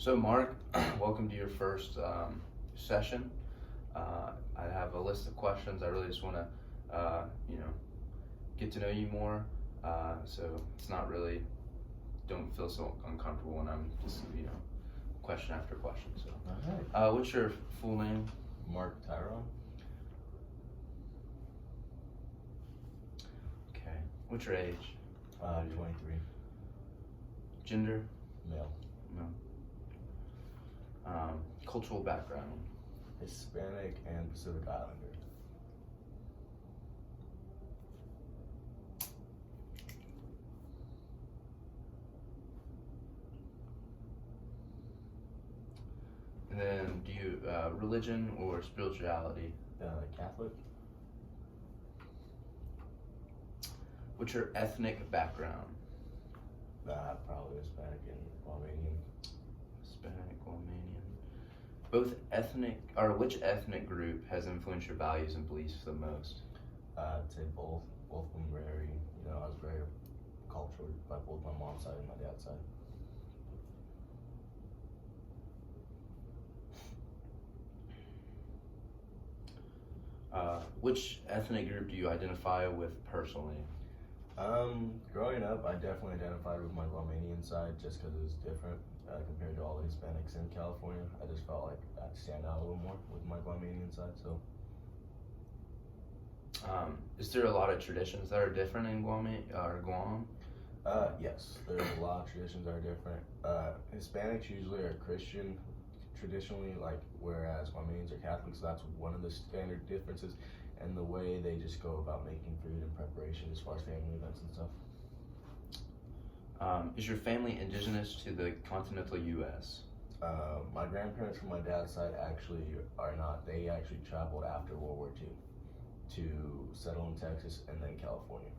So Mark, welcome to your first session. I have a list of questions. I really just want to, get to know you more. So it's not really, don't feel so uncomfortable when I'm just, question after question. So, Alright. what's your full name? Mark Tyrone. Okay. What's your age? 23. Gender? Male. No. Cultural background? Hispanic and Pacific Islander. And then do you, religion or spirituality? Catholic. What's your ethnic background? Probably Hispanic and Romanian. Hispanic, Romanian. Which ethnic group has influenced your values and beliefs the most? I'd say both. Both of them very, I was very cultured by both my mom's side and my dad's side. Which ethnic group do you identify with personally? Growing up, I definitely identified with my Romanian side just because it was different compared to all the Hispanics in California. I just felt like I'd stand out a little more with my Romanian side. So, Is there a lot of traditions that are different in Guam? yes, there's a lot of traditions that are different. Hispanics usually are Christian traditionally, whereas Romanians are Catholics. So that's one of the standard differences, and the way they just go about making food and preparation as far as family events and stuff. Is your family indigenous to the continental U.S.? My grandparents from my dad's side actually are not. They actually traveled after World War II to settle in Texas and then California.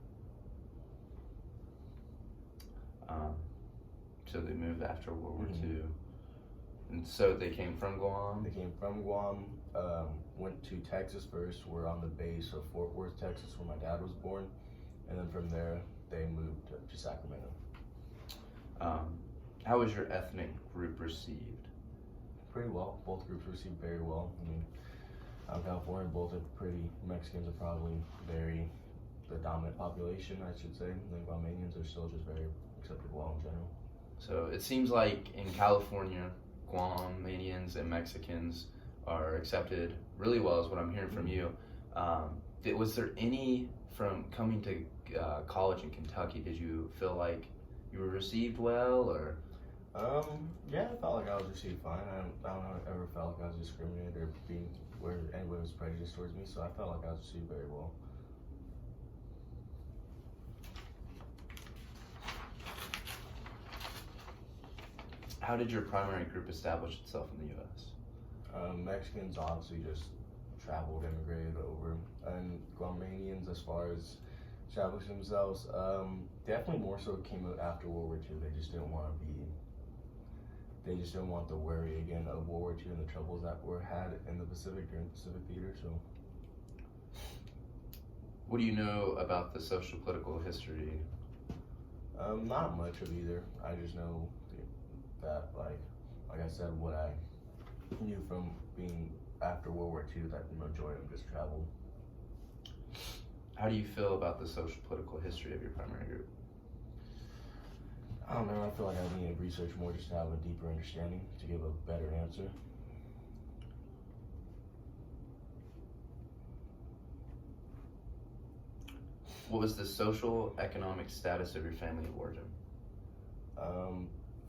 So they moved after World War Mm-hmm. II. And so they came from Guam? They came from Guam, went to Texas first, were on the base of Fort Worth, Texas, where my dad was born, and then from there they moved to Sacramento. How was your ethnic group received? Pretty well. Both groups received very well. I mean, I'm California, both are pretty, Mexicans are probably the dominant population, I should say. I think Romanians are still just very accepted well in general. So it seems like in California, Guamanians and Mexicans are accepted really well, is what I'm hearing from you. Was there any, from coming to college in Kentucky, did you feel like you were received well, or? Yeah, I felt like I was received fine. I don't know if I ever felt like I was discriminated or where anyone was prejudiced towards me, so I felt like I was received very well. How did your primary group establish itself in the U.S.? Mexicans obviously just traveled, immigrated over, and Guamanians, as far as establishing themselves, definitely more so came out after World War II. They just didn't want the worry again of World War II and the troubles that were had in the Pacific during the Pacific Theater. So, What do you know about the social political history? not much of either. I just know that, like I said, what I knew from being after World War II, that the majority of them just traveled. How do you feel about the social political history of your primary group? I don't know. I feel like I need to research more just to have a deeper understanding to give a better answer. What was the social economic status of your family of origin?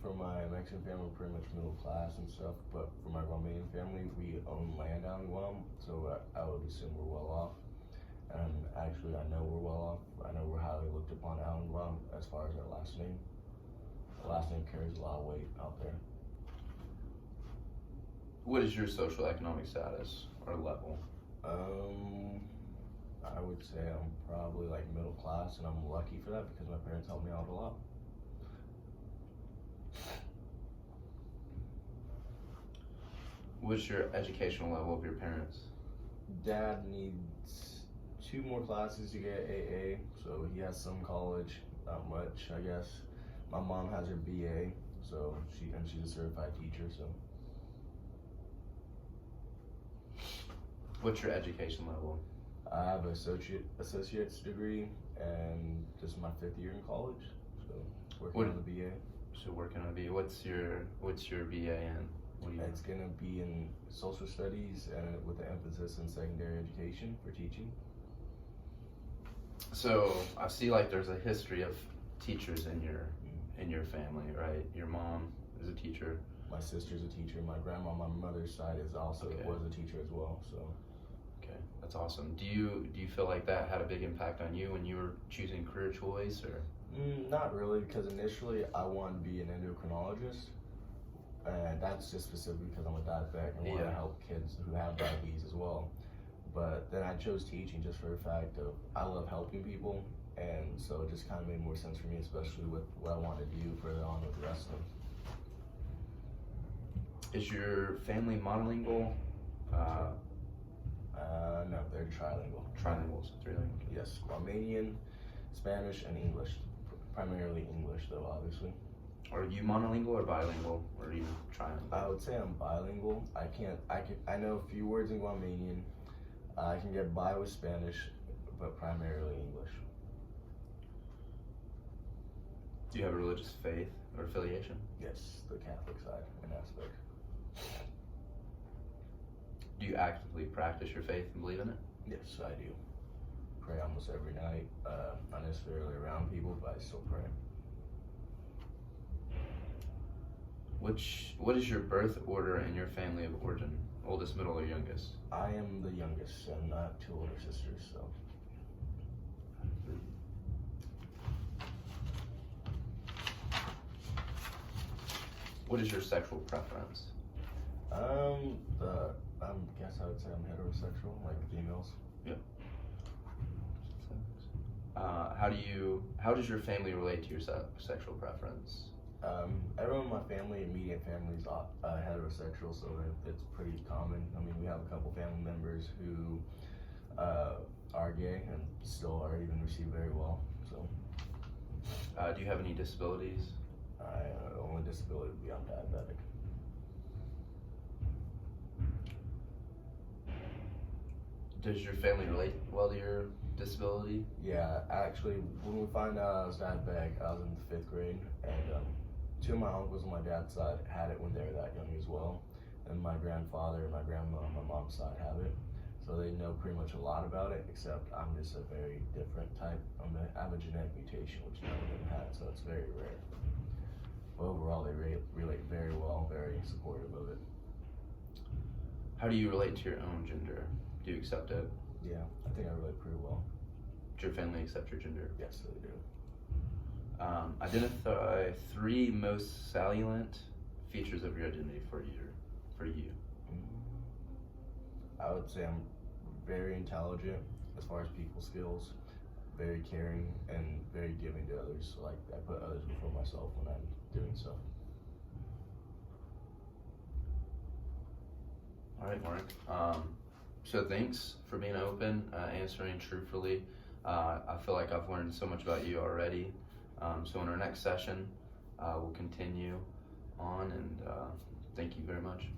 For my Mexican family, we're pretty much middle class and stuff, but for my Romanian family, we own land out in Guam, so I would assume we're well off. And actually, I know we're well off. I know we're highly looked upon out in Guam as far as our last name. The last name carries a lot of weight out there. What is your social economic status or level? I would say I'm probably like middle class, and I'm lucky for that because my parents helped me out a lot. What's your educational level of your parents? Dad needs 2 more classes to get AA, so he has some college, not much, I guess. My mom has her BA, So she's a certified teacher. So What's your education level? I have an associate's degree, and this is my 5th year in college. So working on the BA. So working on a BA. What's your BA in? What do you? It's gonna be in social studies and with an emphasis in secondary education for teaching. So I see like there's a history of teachers in your family, right? Your mom is a teacher. My sister's a teacher. My grandma on my mother's side was a teacher as well. So. Okay, that's awesome. Do you feel like that had a big impact on you when you were choosing career choice, or? Not really, because initially I wanted to be an endocrinologist, and that's just specifically because I'm a diabetic and want to help kids who have diabetes as well. But then I chose teaching just for the fact of I love helping people, and so it just kind of made more sense for me, especially with what I want to do further on with wrestling. Is your family monolingual? No, they're trilingual. Trilinguals, trilingual. Yes, Romanian, Spanish, and English. Primarily English, though, obviously. Are you monolingual or bilingual, or are you trilingual? I would say I'm bilingual. I know a few words in Romanian. I can get by with Spanish, but primarily English. Do you have a religious faith or affiliation? Yes, the Catholic side and aspect. Do you actively practice your faith and believe in it? Yes, I do. Pray almost every night. Not necessarily around people, but I still pray. What is your birth order and your family of origin? Oldest, middle, or youngest? I am the youngest, and I have 2 older sisters, so. What is your sexual preference? I guess I would say I'm heterosexual, like females. Yep. How does your family relate to your sexual preference? Everyone in my family, immediate family, is heterosexual, so it's pretty common. I mean, we have a couple family members who are gay and still are even received very well. So. Do you have any disabilities? Only disability would be I'm diabetic. Does your family relate well to your disability? Yeah, actually, when we found out I was diabetic, I was in the 5th grade, and 2 of my uncles on my dad's side had it when they were that young as well, and my grandfather and my grandma on my mom's side have it, so they know pretty much a lot about it, except I'm just a very different type. I have a genetic mutation, which none of them had, so it's very rare. But overall, they relate very well, very supportive of it. How do you relate to your own gender? Do you accept it? Yeah, I think I relate pretty well. Does your family accept your gender? Yes, they do. Identify 3 most salient features of your identity for you. I would say I'm very intelligent as far as people skills, very caring, and very giving to others. So, like, I put others before myself when I'm doing stuff. All right, Mark. So thanks for being open, answering truthfully. I feel like I've learned so much about you already. So in our next session, we'll continue on, and thank you very much.